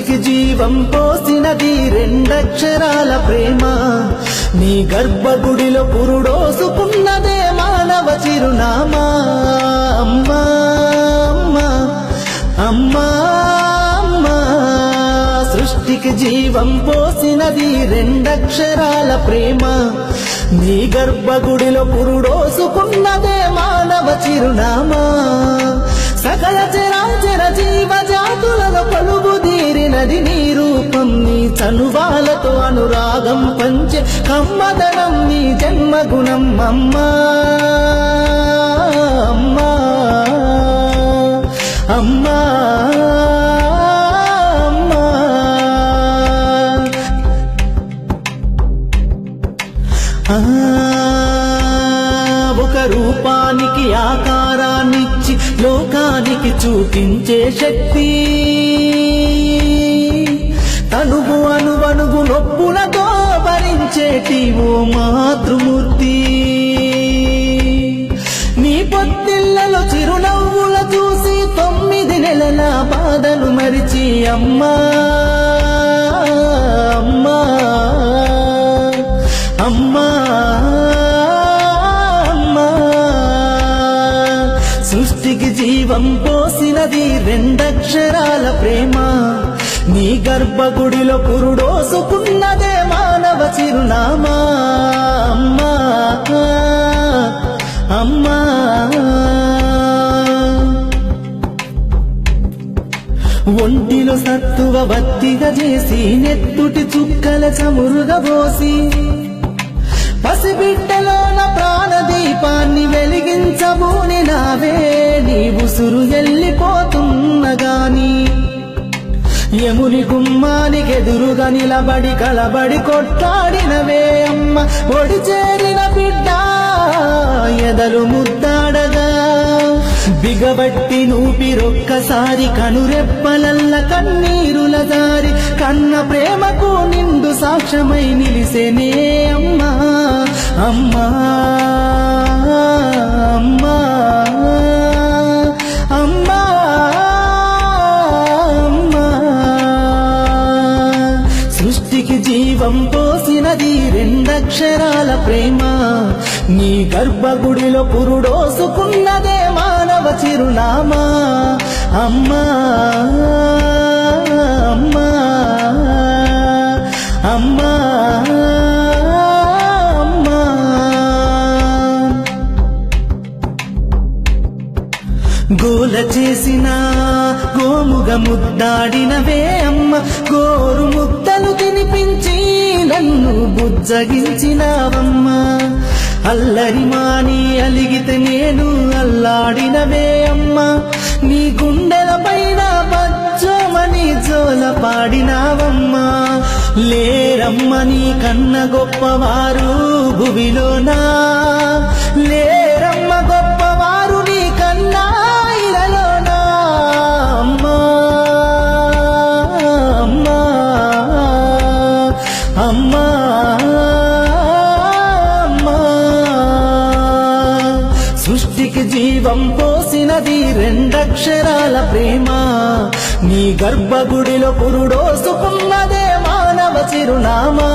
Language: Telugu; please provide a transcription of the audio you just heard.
సృష్టికి జీవం పోసినది రెండక్షరాల ప్రేమ నీ గర్భగుడిలో పురుడోసుకున్నదే మానవ చిరునామా అమ్మా అమ్మా అమ్మా అమ్మా సృష్టికి జీవం పోసినది రెండక్షరాల ప్రేమ నీ గర్భగుడిలో పురుడోసుకున్నదే మానవ చిరునామా సకల చరాచర జీవ జాతులలో పలుగుదీరినది నీ రూపం నీ చనువాలతో అనురాగం పంచే కమ్మదనం నీ జన్మగుణం అమ్మా అమ్మా అమ్మా ఒక రూపానికి ఆకారాన్నిచ్చి లోకానికి చూపించే శక్తి తనువు అనువనుగు నొప్పులతో భరించేటి ఓ మాతృమూర్తి నీ పొత్తిళ్లలో చిరునవ్వుల చూసి 9 నెలల బాధను మరిచి అమ్మా అమ్మా అమ్మా అమ్మా సృష్టికి జీవం పోసినది రెండక్షరాల ప్రేమ నీ గర్భగుడిలో పురుడోసుకున్నదే మానవ చిరునామా అమ్మా అమ్మా ఒంటిలో సత్తువ బత్తిగా చేసి నెత్తుటి చుక్కల చమురుగా పోసి పసిబిడ్డలోన ప్రాణదీపాన్ని వెలిగించబూని నావే నీ ఉసురు ఎల్లిపోతున్నగాని యముని గుమ్మానికి ఎదురుగా నిలబడి కలబడి కొట్లాడినవే అమ్మ ఒడి చేరిన బిడ్డ ఎదలు ముద్దాడగా బిగబట్టి నూపిరొక్కసారి కనురెప్పలల్ల కన్నీరుల దారి కన్న ప్రేమకు నిండు సాక్ష్యమై నిలిసేనే అమ్మా అమ్మా అమ్మా అమ్మా అమ్మా సృష్టికి జీవం పోసినది రెండక్షరాల ప్రేమ నీ గర్భగుడిలో పురుడోసుకున్నదే మానవ చిరునామా అమ్మా అమ్మా అమ్మా అమ్మా గోల చేసిన గోముగ ముద్దాడినవే అమ్మ గోరు ముద్దలు తినిపించి నన్ను బుజ్జగించినావమ్మా అల్లరి మాని అలిగితే నేను అల్లాడినవే అమ్మా నీ గుండెల పైన బచ్చోమని జోల పాడినావమ్మా లేరమ్మ నీ కన్న గొప్పవారు భువిలోనా లేరమ్మ గొప్పవారు నీ కన్నా ఇలలోనా అమ్మా అమ్మా అమ్మా సృష్టికి జీవం పోసినది రెండక్షరాల ప్రేమ నీ గర్భగుడిలో పురుడోసుకున్నదే మానవ చిరునామా